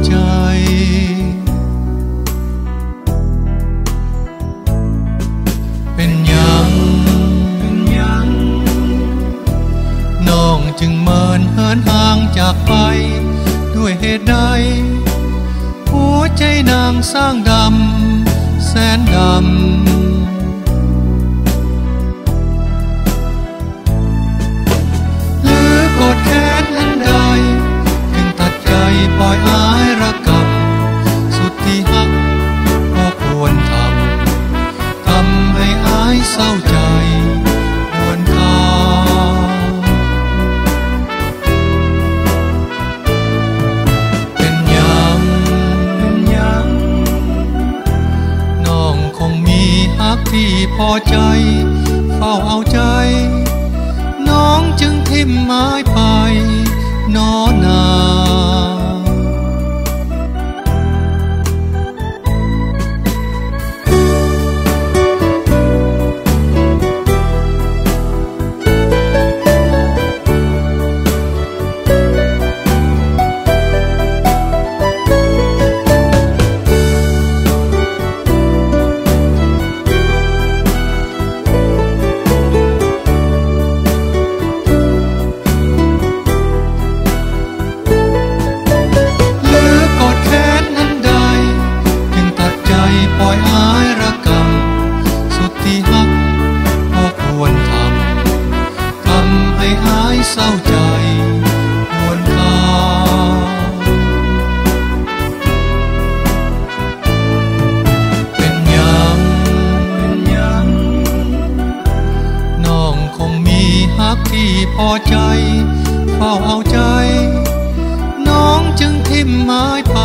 ใจเป็นหยังน้องจึงเมินเหินห่างจากไปด้วยเหตุใดหัวใจนางสร้างดำแสนดำหรือกดแค้นอันใดจึงตัดใจปล่อยอายระกำสุดที่หักก็ควรทำให้อายเศร้าใจควรค่าเป็นหยังน้องคงมีฮักที่พอใจเฝ้าเอาใจน้องจึงทิ่มไม้ไปน้อนาปล่อยอายระกำสุดที่หักก็ควรทำให้อายเศร้าใจควรค่าเป็นหยังน้องคงมีฮักที่พอใจเฝ้าเอาใจน้องจึงทิ่มไม้ไป